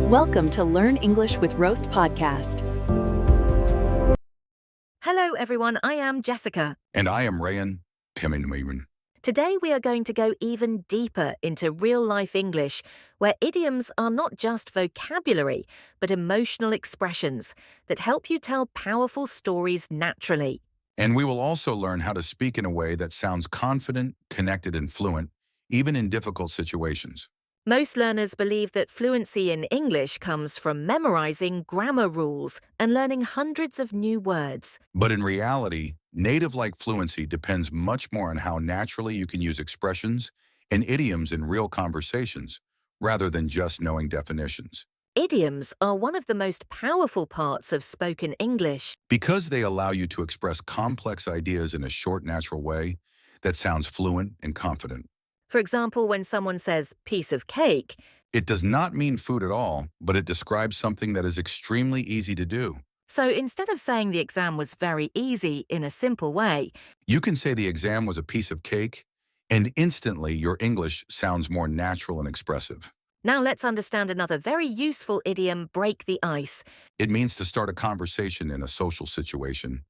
Welcome to Learn English with Roast podcast. Hello everyone, I am Jessica. And I am Rayan Piminwin. Today we are going to go even deeper into real-life English, where idioms are not just vocabulary, but emotional expressions that help you tell powerful stories naturally. And we will also learn how to speak in a way that sounds confident, connected, and fluent, even in difficult situations. Most learners believe that fluency in English comes from memorizing grammar rules and learning hundreds of new words. But in reality, native-like fluency depends much more on how naturally you can use expressions and idioms in real conversations, rather than just knowing definitions. Idioms are one of the most powerful parts of spoken English. Because they allow you to express complex ideas in a short, natural way that sounds fluent and confident. For example, when someone says piece of cake, It does not mean food at all, but it describes something that is extremely easy to do. so instead of saying the exam was very easy in a simple way, You can say the exam was a piece of cake, and instantly your English sounds more natural and expressive. now let's understand another very useful idiom, break the ice. It means to start a conversation in a social situation,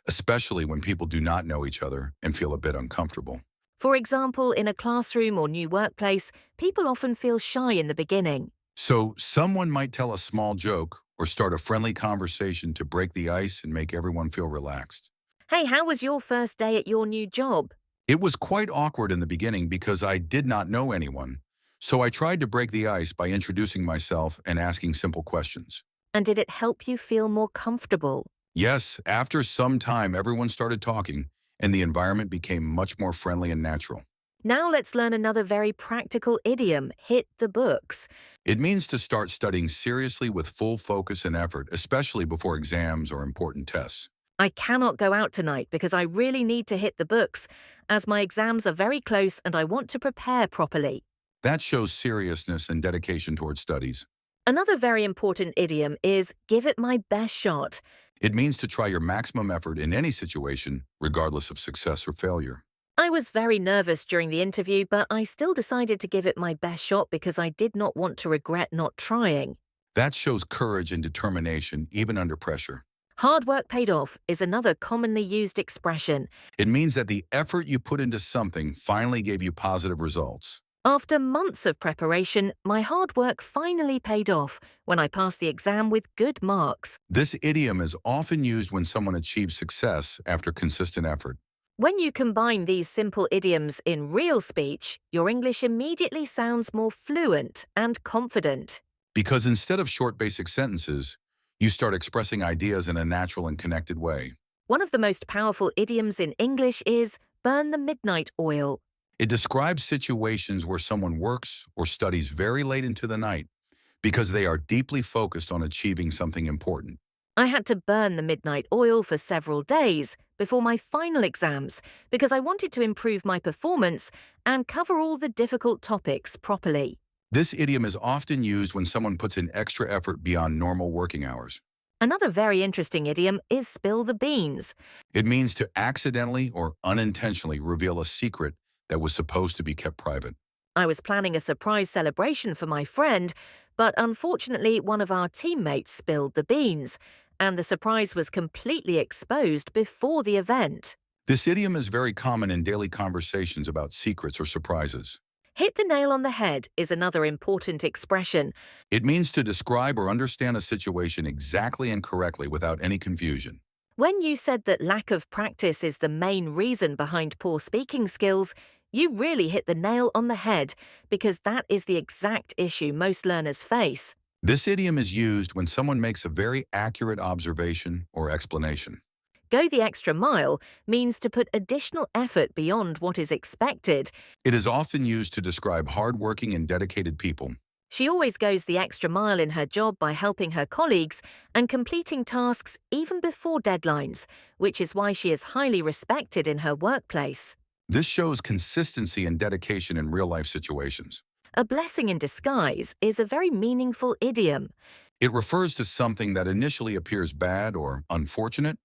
especially when people do not know each other and feel a bit uncomfortable. For example, in a classroom or new workplace, people often feel shy in the beginning. So someone might tell a small joke or start a friendly conversation to break the ice and make everyone feel relaxed. Hey, how was your first day at your new job? It was quite awkward in the beginning because I did not know anyone, so I tried to break the ice by introducing myself and asking simple questions. And did it help you feel more comfortable? Yes, after some time, everyone started talking, and the environment became much more friendly and natural. Now let's learn another very practical idiom, hit the books. It means to start studying seriously with full focus and effort, especially before exams or important tests. I cannot go out tonight because I really need to hit the books, as my exams are very close and I want to prepare properly. That shows seriousness and dedication towards studies. Another very important idiom is give it my best shot. It means to try your maximum effort in any situation, regardless of success or failure. I was very nervous during the interview, but I still decided to give it my best shot because I did not want to regret not trying. That shows courage and determination, even under pressure. Hard work paid off is another commonly used expression. It means that the effort you put into something finally gave you positive results. After months of preparation, my hard work finally paid off when I passed the exam with good marks. This idiom is often used when someone achieves success after consistent effort. When you combine these simple idioms in real speech, your English immediately sounds more fluent and confident. Because instead of short basic sentences, you start expressing ideas in a natural and connected way. One of the most powerful idioms in English is burn the midnight oil. It describes situations where someone works or studies very late into the night because they are deeply focused on achieving something important. I had to burn the midnight oil for several days before my final exams because I wanted to improve my performance and cover all the difficult topics properly. This idiom is often used when someone puts in extra effort beyond normal working hours. Another very interesting idiom is spill the beans. It means to accidentally or unintentionally reveal a secret that was supposed to be kept private. I was planning a surprise celebration for my friend, but unfortunately one of our teammates spilled the beans, and the surprise was completely exposed before the event. This idiom is very common in daily conversations about secrets or surprises. Hit the nail on the head is another important expression. It means to describe or understand a situation exactly and correctly without any confusion. When you said that lack of practice is the main reason behind poor speaking skills, you really hit the nail on the head because that is the exact issue most learners face. This idiom is used when someone makes a very accurate observation or explanation. Go the extra mile means to put additional effort beyond what is expected. It is often used to describe hardworking and dedicated people. She always goes the extra mile in her job by helping her colleagues and completing tasks even before deadlines, which is why she is highly respected in her workplace. This shows consistency and dedication in real-life situations. A blessing in disguise is a very meaningful idiom. It refers to something that initially appears bad or unfortunate,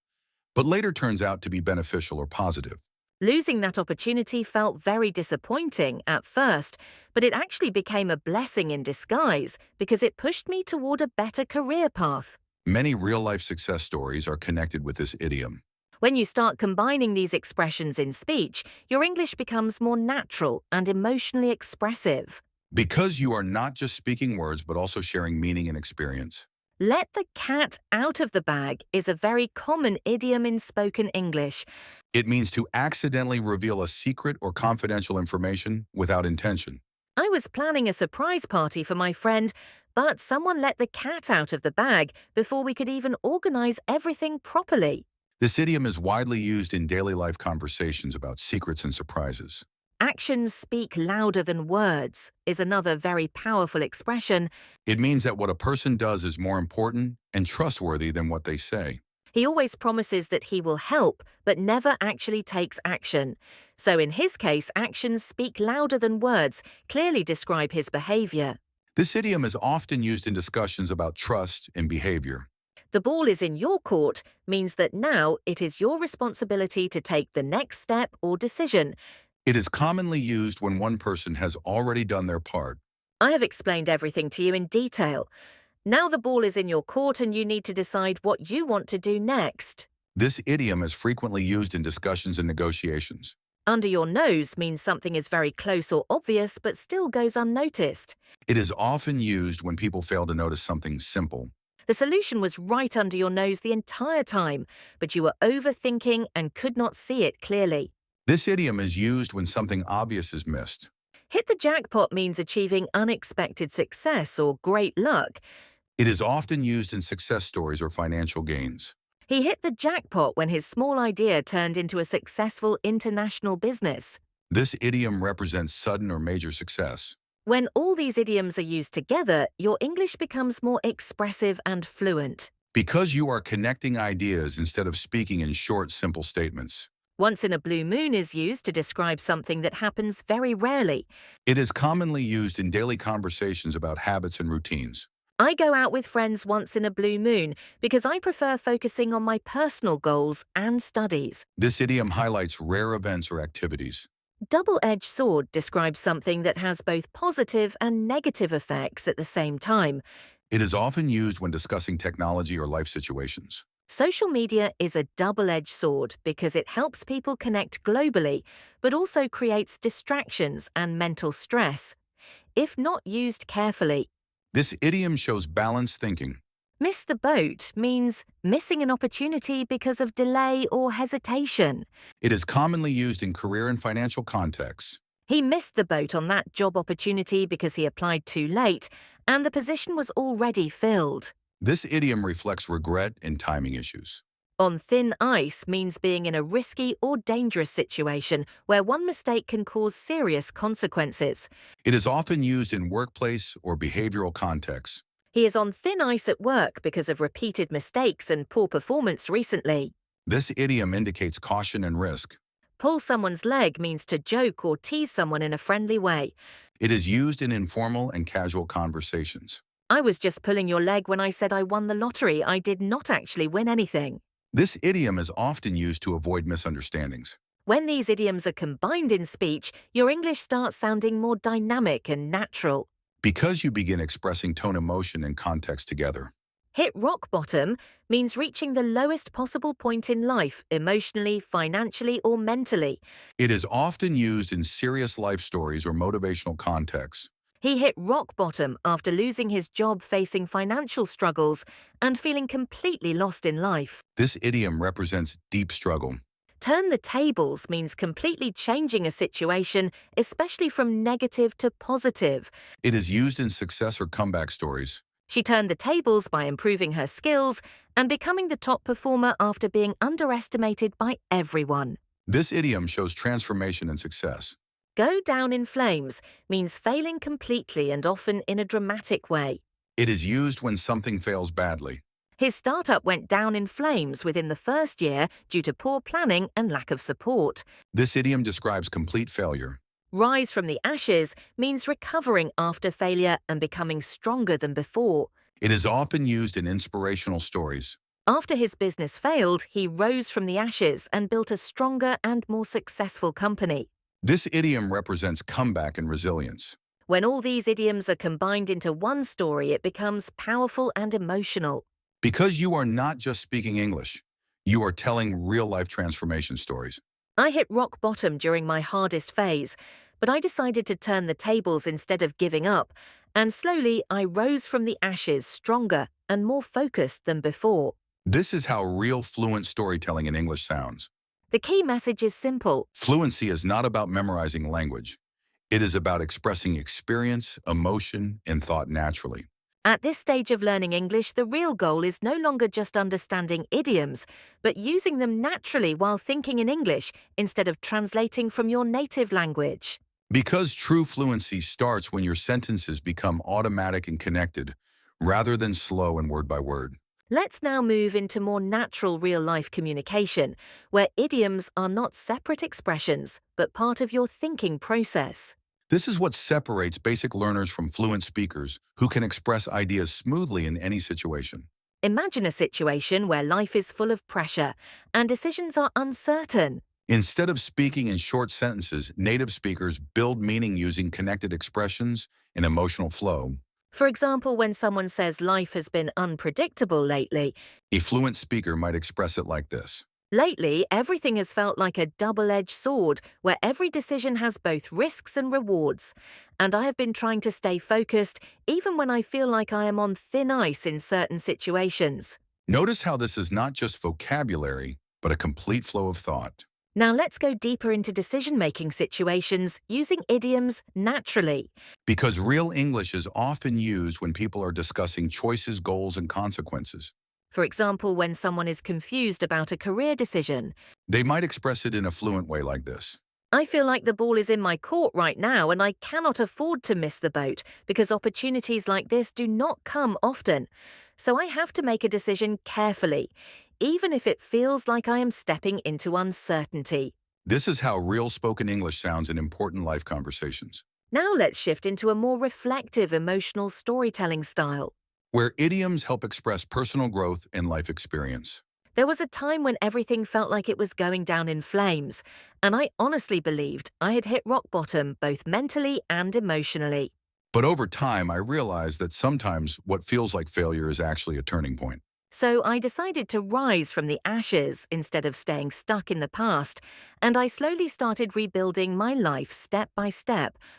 but later turns out to be beneficial or positive. Losing that opportunity felt very disappointing at first, but it actually became a blessing in disguise because it pushed me toward a better career path. Many real-life success stories are connected with this idiom. When you start combining these expressions in speech, your English becomes more natural and emotionally expressive. Because you are not just speaking words, but also sharing meaning and experience. Let the cat out of the bag is a very common idiom in spoken English. It means to accidentally reveal a secret or confidential information without intention. I was planning a surprise party for my friend, but someone let the cat out of the bag before we could even organize everything properly. This idiom is widely used in daily life conversations about secrets and surprises. Actions speak louder than words is another very powerful expression. It means that what a person does is more important and trustworthy than what they say. He always promises that he will help, but never actually takes action. So in his case, actions speak louder than words clearly describe his behavior. This idiom is often used in discussions about trust and behavior. The ball is in your court means that now it is your responsibility to take the next step or decision. It is commonly used when one person has already done their part. I have explained everything to you in detail. Now the ball is in your court and you need to decide what you want to do next. This idiom is frequently used in discussions and negotiations. Under your nose means something is very close or obvious but still goes unnoticed. It is often used when people fail to notice something simple. The solution was right under your nose the entire time, but you were overthinking and could not see it clearly. This idiom is used when something obvious is missed. Hit the jackpot means achieving unexpected success or great luck. It is often used in success stories or financial gains. He hit the jackpot when his small idea turned into a successful international business. This idiom represents sudden or major success. When all these idioms are used together, your English becomes more expressive and fluent. Because you are connecting ideas instead of speaking in short, simple statements. Once in a blue moon is used to describe something that happens very rarely. It is commonly used in daily conversations about habits and routines. I go out with friends once in a blue moon because I prefer focusing on my personal goals and studies. This idiom highlights rare events or activities. Double-edged sword describes something that has both positive and negative effects at the same time. It is often used when discussing technology or life situations. Social media is a double-edged sword because it helps people connect globally, but also creates distractions and mental stress. If not used carefully, This idiom shows balanced thinking. miss the boat means missing an opportunity because of delay or hesitation. It is commonly used in career and financial contexts. He missed the boat on that job opportunity because he applied too late, and the position was already filled. This idiom reflects regret and timing issues. On thin ice means being in a risky or dangerous situation where one mistake can cause serious consequences. It is often used in workplace or behavioral contexts. He is on thin ice at work because of repeated mistakes and poor performance recently. This idiom indicates caution and risk. Pull someone's leg means to joke or tease someone in a friendly way. It is used in informal and casual conversations. I was just pulling your leg when I said I won the lottery. I did not actually win anything. This idiom is often used to avoid misunderstandings. When these idioms are combined in speech, your English starts sounding more dynamic and natural. Because you begin expressing tone, emotion, and context together. Hit rock bottom means reaching the lowest possible point in life, emotionally, financially, or mentally. It is often used in serious life stories or motivational contexts. He hit rock bottom after losing his job, facing financial struggles, and feeling completely lost in life. This idiom represents deep struggle. Turn the tables means completely changing a situation, especially from negative to positive. It is used in success or comeback stories. She turned the tables by improving her skills and becoming the top performer after being underestimated by everyone. This idiom shows transformation and success. Go down in flames means failing completely and often in a dramatic way. It is used when something fails badly. His startup went down in flames within the first year due to poor planning and lack of support. This idiom describes complete failure. Rise from the ashes means recovering after failure and becoming stronger than before. It is often used in inspirational stories. After his business failed, he rose from the ashes and built a stronger and more successful company. This idiom represents comeback and resilience. When all these idioms are combined into one story, it becomes powerful and emotional. Because you are not just speaking English, you are telling real-life transformation stories. I hit rock bottom during my hardest phase, but I decided to turn the tables instead of giving up, and slowly I rose from the ashes stronger and more focused than before. This is how real fluent storytelling in English sounds. The key message is simple. Fluency is not about memorizing language. It is about expressing experience, emotion, and thought naturally. At this stage of learning English, the real goal is no longer just understanding idioms, but using them naturally while thinking in English instead of translating from your native language. Because true fluency starts when your sentences become automatic and connected, rather than slow and word by word. Let's now move into more natural real-life communication, where idioms are not separate expressions, but part of your thinking process. This is what separates basic learners from fluent speakers who can express ideas smoothly in any situation. Imagine a situation where life is full of pressure and decisions are uncertain. Instead of speaking in short sentences, native speakers build meaning using connected expressions and emotional flow. For example, when someone says life has been unpredictable lately, A fluent speaker might express it like this. lately everything has felt like a double-edged sword where every decision has both risks and rewards. And I have been trying to stay focused even when I feel like I am on thin ice in certain situations. Notice how this is not just vocabulary, but a complete flow of thought. Now let's go deeper into decision-making situations using idioms naturally. Because real English is often used when people are discussing choices, goals, and consequences. For example, when someone is confused about a career decision. They might express it in a fluent way like this. I feel like the ball is in my court right now and I cannot afford to miss the boat because opportunities like this do not come often. So I have to make a decision carefully, even if it feels like I am stepping into uncertainty. This is how real spoken English sounds in important life conversations, Now let's shift into a more reflective emotional storytelling style. where idioms help express personal growth and life experience. There was a time when everything felt like it was going down in flames, and I honestly believed I had hit rock bottom both mentally and emotionally. But over time, I realized that sometimes what feels like failure is actually a turning point. So I decided to rise from the ashes instead of staying stuck in the past, and I slowly started rebuilding my life step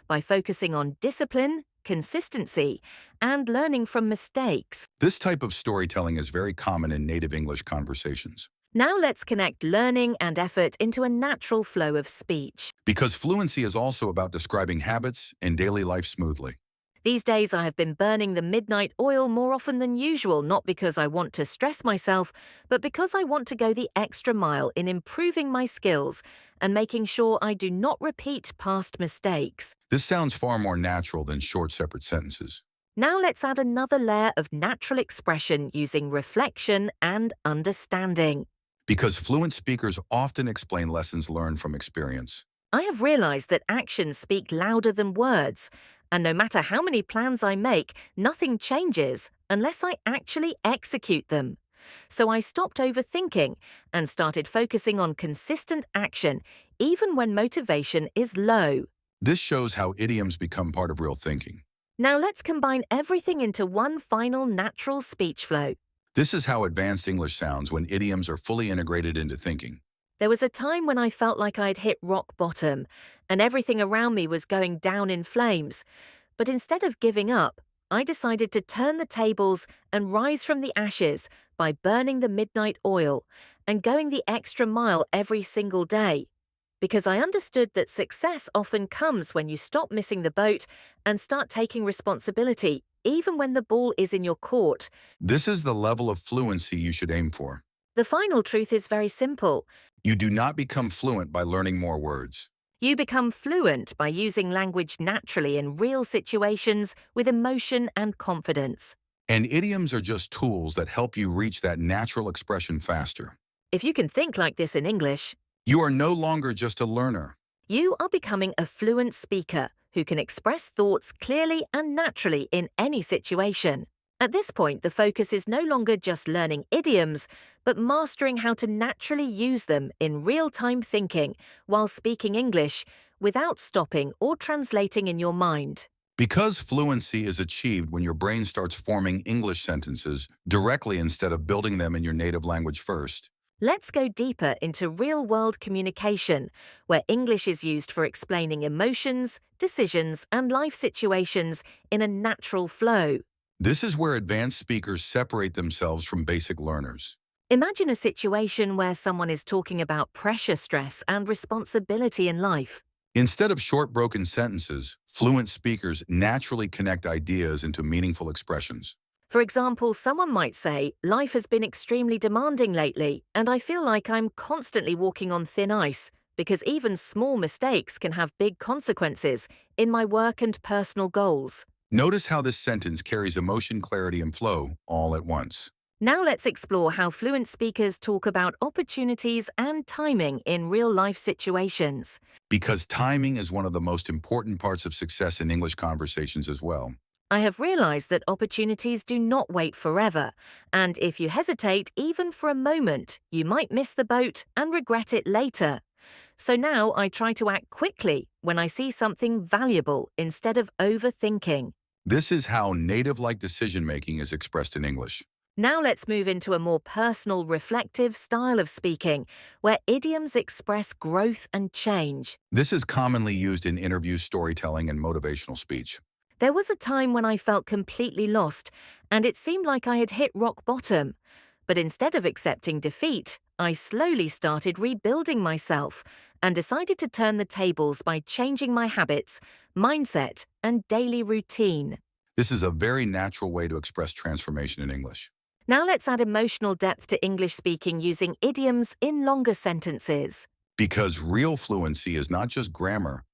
by focusing on discipline, consistency, and learning from mistakes. This type of storytelling is very common in native English conversations. Now let's connect learning and effort into a natural flow of speech. Because fluency is also about describing habits and daily life smoothly. These days I have been burning the midnight oil more often than usual, not because I want to stress myself, but because I want to go the extra mile in improving my skills and making sure I do not repeat past mistakes. This sounds far more natural than short separate sentences. Now let's add another layer of natural expression using reflection and understanding. Because fluent speakers often explain lessons learned from experience. I have realized that actions speak louder than words, and no matter how many plans I make, nothing changes unless I actually execute them. So I stopped overthinking and started focusing on consistent action, even when motivation is low. This shows how idioms become part of real thinking. Now let's combine everything into one final natural speech flow. This is how advanced English sounds when idioms are fully integrated into thinking. There was a time when I felt like I'd hit rock bottom and everything around me was going down in flames. But instead of giving up, I decided to turn the tables and rise from the ashes by burning the midnight oil and going the extra mile every single day. Because I understood that success often comes when you stop missing the boat and start taking responsibility, even when the ball is in your court. This is the level of fluency you should aim for. The final truth is very simple. You do not become fluent by learning more words. You become fluent by using language naturally in real situations with emotion and confidence. And idioms are just tools that help you reach that natural expression faster. If you can think like this in English, You are no longer just a learner. you are becoming a fluent speaker who can express thoughts clearly and naturally in any situation. At this point, the focus is no longer just learning idioms, but mastering how to naturally use them in real-time thinking while speaking English without stopping or translating in your mind. Because fluency is achieved when your brain starts forming English sentences directly instead of building them in your native language first. Let's go deeper into real-world communication, where English is used for explaining emotions, decisions, and life situations in a natural flow. This is where advanced speakers separate themselves from basic learners. Imagine a situation where someone is talking about pressure, stress, and responsibility in life. Instead of short, broken sentences, fluent speakers naturally connect ideas into meaningful expressions. For example, someone might say, "Life has been extremely demanding lately, and I feel like I'm constantly walking on thin ice because even small mistakes can have big consequences in my work and personal goals." Notice how this sentence carries emotion, clarity, and flow all at once. Now let's explore how fluent speakers talk about opportunities and timing in real-life situations. Because timing is one of the most important parts of success in English conversations as well. I have realized that opportunities do not wait forever, and if you hesitate even for a moment, you might miss the boat and regret it later. So now I try to act quickly when I see something valuable instead of overthinking. This is how native-like decision-making is expressed in English. Now let's move into a more personal, reflective style of speaking, where idioms express growth and change. This is commonly used in interviews, storytelling, and motivational speech. There was a time when I felt completely lost, and it seemed like I had hit rock bottom. But instead of accepting defeat, I slowly started rebuilding myself and decided to turn the tables by changing my habits, mindset, and daily routine. This is a very natural way to express transformation in English. Now let's add emotional depth to English speaking using idioms in longer sentences. Because real fluency is not just grammar,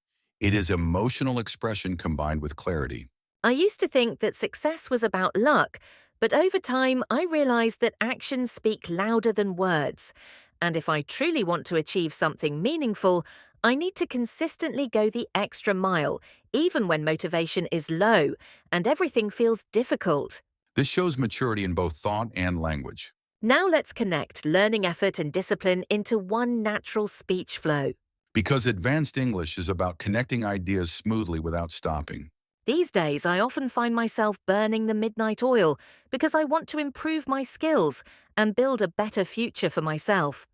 it is emotional expression combined with clarity. I used to think that success was about luck, but over time I realized that actions speak louder than words. And if I truly want to achieve something meaningful, I need to consistently go the extra mile, even when motivation is low and everything feels difficult. This shows maturity in both thought and language. Now let's connect learning effort and discipline into one natural speech flow. Because advanced English is about connecting ideas smoothly without stopping. These days, I often find myself burning the midnight oil because I want to improve my skills and build a better future for myself.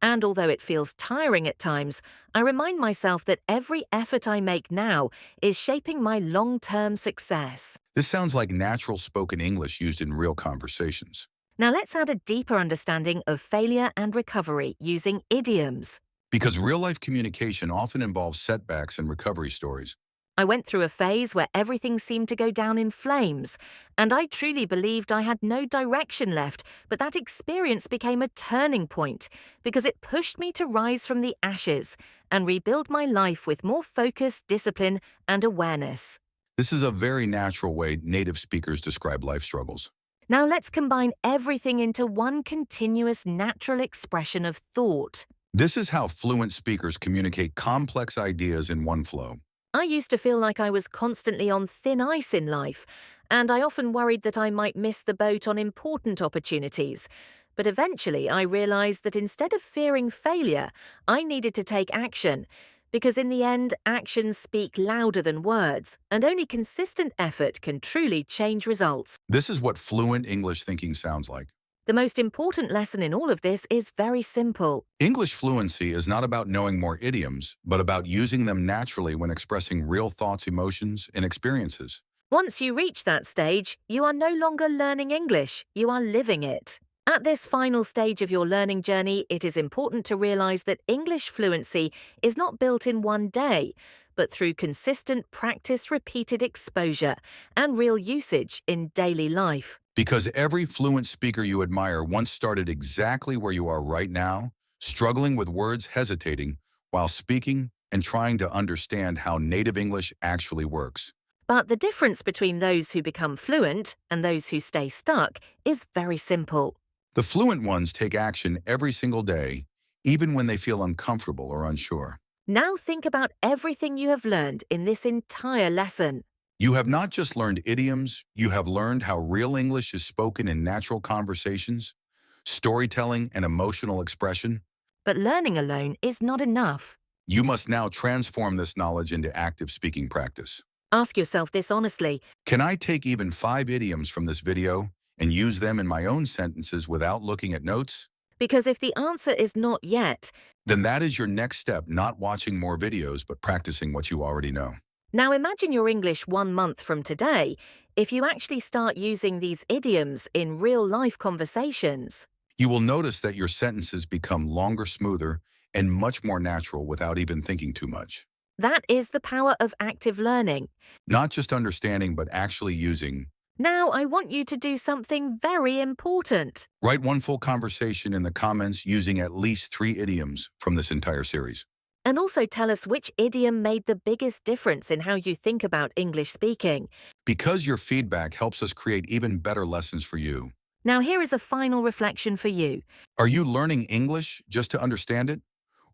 And although it feels tiring at times, I remind myself that every effort I make now is shaping my long-term success. This sounds like natural spoken English used in real conversations. Now let's add a deeper understanding of failure and recovery using idioms. Because real-life communication often involves setbacks and recovery stories. I went through a phase where everything seemed to go down in flames, and I truly believed I had no direction left, but that experience became a turning point because it pushed me to rise from the ashes and rebuild my life with more focus, discipline, and awareness. This is a very natural way native speakers describe life struggles. Now let's combine everything into one continuous natural expression of thought. This is how fluent speakers communicate complex ideas in one flow. I used to feel like I was constantly on thin ice in life, and I often worried that I might miss the boat on important opportunities. But eventually I realized that instead of fearing failure, I needed to take action, because in the end, actions speak louder than words, and only consistent effort can truly change results. This is what fluent English thinking sounds like. The most important lesson in all of this is very simple. English fluency is not about knowing more idioms, but about using them naturally when expressing real thoughts, emotions, and experiences. Once you reach that stage, you are no longer learning English, you are living it. At this final stage of your learning journey, it is important to realize that English fluency is not built in one day, but through consistent practice, repeated exposure, and real usage in daily life. Because every fluent speaker you admire once started exactly where you are right now, struggling with words, hesitating, while speaking and trying to understand how native English actually works. But the difference between those who become fluent and those who stay stuck is very simple. The fluent ones take action every single day, even when they feel uncomfortable or unsure. Now think about everything you have learned in this entire lesson. You have not just learned idioms, you have learned how real English is spoken in natural conversations, storytelling, and emotional expression. But learning alone is not enough. You must now transform this knowledge into active speaking practice. Ask yourself this honestly. Can I take even 5 idioms from this video and use them in my own sentences without looking at notes? Because if the answer is not yet, Then that is your next step, not watching more videos, but practicing what you already know. now imagine your English 1 month from today if you actually start using these idioms in real-life conversations. You will notice that your sentences become longer, smoother, and much more natural without even thinking too much. That is the power of active learning. Not just understanding, but actually using. Now I want you to do something very important. Write one full conversation in the comments using at least 3 idioms from this entire series. And also tell us which idiom made the biggest difference in how you think about English speaking. Because your feedback helps us create even better lessons for you. Now here is a final reflection for you. Are you learning English just to understand it?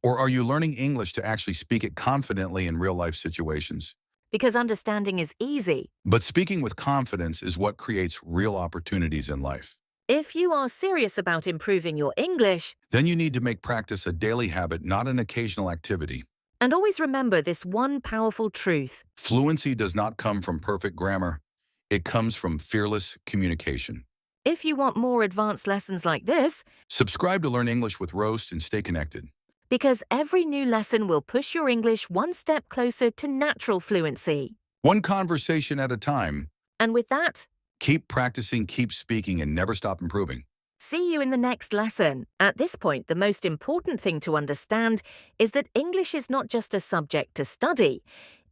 Or are you learning English to actually speak it confidently in real-life situations? Because understanding is easy. But speaking with confidence is what creates real opportunities in life. If you are serious about improving your English, Then you need to make practice a daily habit, not an occasional activity. and always remember this one powerful truth. Fluency does not come from perfect grammar. It comes from fearless communication. If you want more advanced lessons like this, Subscribe to Learn English with Roast and stay connected. because every new lesson will push your English one step closer to natural fluency. One conversation at a time. And with that, Keep practicing, keep speaking, and never stop improving. see you in the next lesson. At this point, the most important thing to understand is that English is not just a subject to study.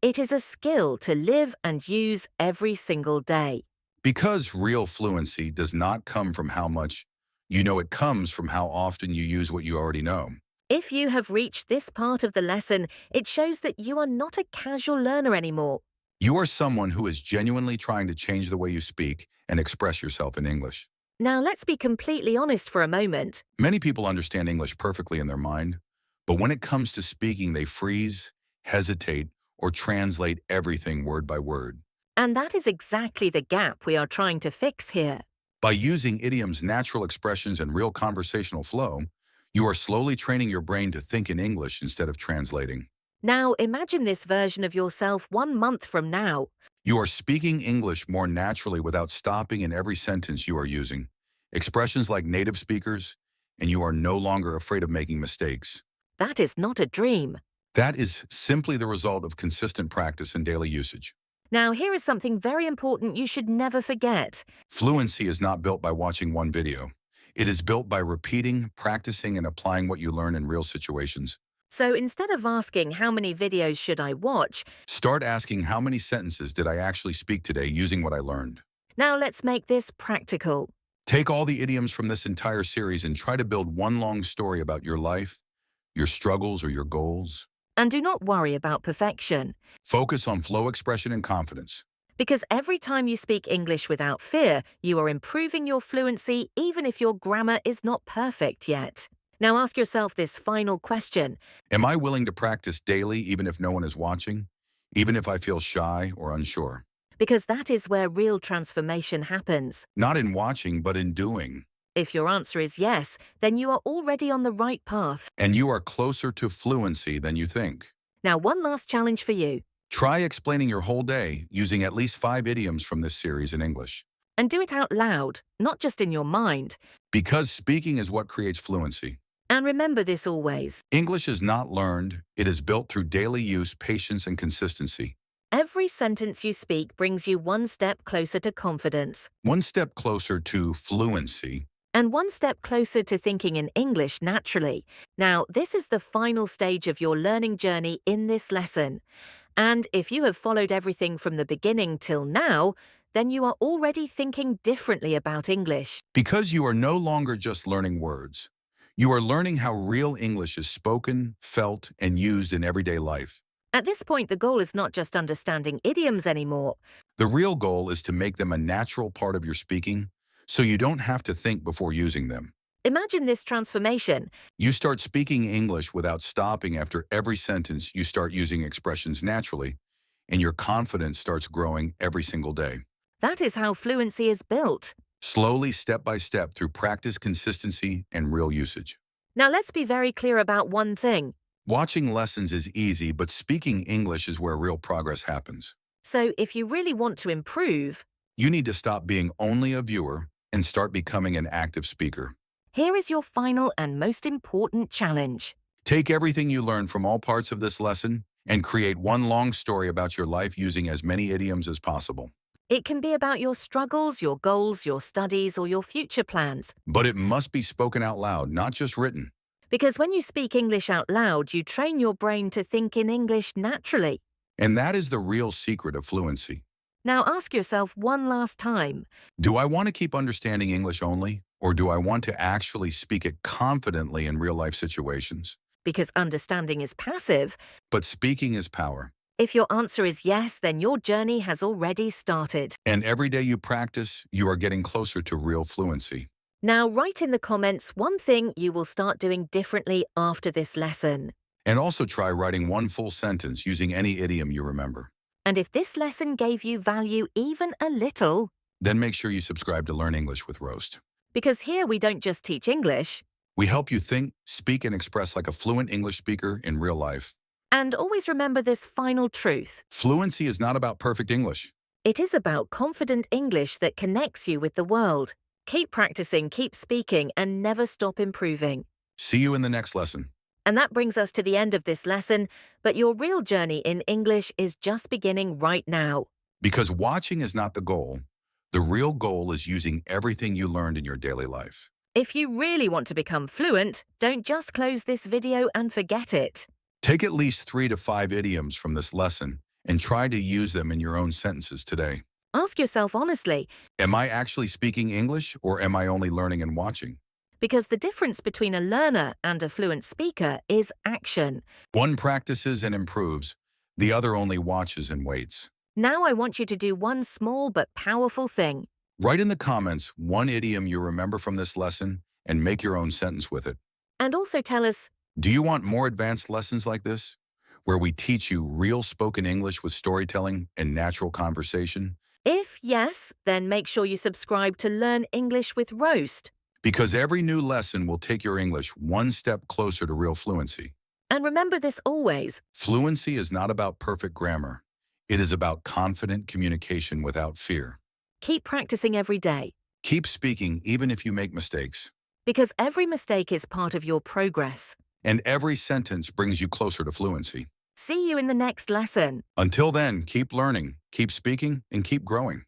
It is a skill to live and use every single day. Because real fluency does not come from how much you know, it comes from how often you use what you already know. If you have reached this part of the lesson, it shows that you are not a casual learner anymore. You are someone who is genuinely trying to change the way you speak and express yourself in English. Now let's be completely honest for a moment. Many people understand English perfectly in their mind, but when it comes to speaking, they freeze, hesitate, or translate everything word by word. And that is exactly the gap we are trying to fix here. By using idioms, natural expressions, and real conversational flow, you are slowly training your brain to think in English instead of translating. Now imagine this version of yourself 1 month from now. You are speaking English more naturally without stopping in every sentence you are using. Expressions like native speakers, and you are no longer afraid of making mistakes. That is not a dream. That is simply the result of consistent practice and daily usage. Now here is something very important you should never forget. Fluency is not built by watching one video. It is built by repeating, practicing, and applying what you learn in real situations. So instead of asking how many videos should I watch, Start asking how many sentences did I actually speak today using what I learned. now let's make this practical. Take all the idioms from this entire series and try to build one long story about your life, your struggles, or your goals. And do not worry about perfection. Focus on flow, expression, and confidence. Because every time you speak English without fear, you are improving your fluency even if your grammar is not perfect yet. Now ask yourself this final question. Am I willing to practice daily even if no one is watching? Even if I feel shy or unsure? Because that is where real transformation happens. Not in watching, but in doing. If your answer is yes, then you are already on the right path. And you are closer to fluency than you think. Now one last challenge for you. Try explaining your whole day using at least 5 idioms from this series in English. And do it out loud, not just in your mind. Because speaking is what creates fluency. And remember this always. English is not learned, it is built through daily use, patience, and consistency. Every sentence you speak brings you one step closer to confidence. One step closer to fluency. And one step closer to thinking in English naturally. Now, this is the final stage of your learning journey in this lesson. And if you have followed everything from the beginning till now, then you are already thinking differently about English. Because you are no longer just learning words. You are learning how real English is spoken, felt, and used in everyday life. At this point, the goal is not just understanding idioms anymore. The real goal is to make them a natural part of your speaking, so you don't have to think before using them. Imagine this transformation. You start speaking English without stopping after every sentence. You start using expressions naturally, and your confidence starts growing every single day. That is how fluency is built. Slowly, step by step, through practice, consistency, and real usage. Now let's be very clear about one thing. Watching lessons is easy, but speaking English is where real progress happens. So if you really want to improve, You need to stop being only a viewer and start becoming an active speaker. here is your final and most important challenge. Take everything you learned from all parts of this lesson and create one long story about your life using as many idioms as possible. It can be about your struggles, your goals, your studies, or your future plans. But it must be spoken out loud, not just written. Because when you speak English out loud, you train your brain to think in English naturally. And that is the real secret of fluency. Now ask yourself one last time. Do I want to keep understanding English only, or do I want to actually speak it confidently in real-life situations? Because understanding is passive. But speaking is power. If your answer is yes, then your journey has already started. And every day you practice, you are getting closer to real fluency. Now write in the comments one thing you will start doing differently after this lesson. And also try writing one full sentence using any idiom you remember. And if this lesson gave you value even a little, Then make sure you subscribe to Learn English with Roast. because here we don't just teach English, We help you think, speak, and express like a fluent English speaker in real life. and always remember this final truth. Fluency is not about perfect English. It is about confident English that connects you with the world. Keep practicing, keep speaking, and never stop improving. See you in the next lesson. And that brings us to the end of this lesson, but your real journey in English is just beginning right now. Because watching is not the goal. The real goal is using everything you learned in your daily life. If you really want to become fluent, don't just close this video and forget it. Take at least 3 to 5 idioms from this lesson and try to use them in your own sentences today. Ask yourself honestly, Am I actually speaking English, or am I only learning and watching? because the difference between a learner and a fluent speaker is action. One practices and improves, the other only watches and waits. Now I want you to do one small but powerful thing. Write in the comments one idiom you remember from this lesson and make your own sentence with it. And also tell us, Do you want more advanced lessons like this, where we teach you real spoken English with storytelling and natural conversation? if yes, then make sure you subscribe to Learn English with Roast. Because every new lesson will take your English one step closer to real fluency. And remember this always. Fluency is not about perfect grammar. It is about confident communication without fear. Keep practicing every day, Keep speaking even if you make mistakes. because every mistake is part of your progress. And every sentence brings you closer to fluency. See you in the next lesson. Until then, keep learning, keep speaking, and keep growing.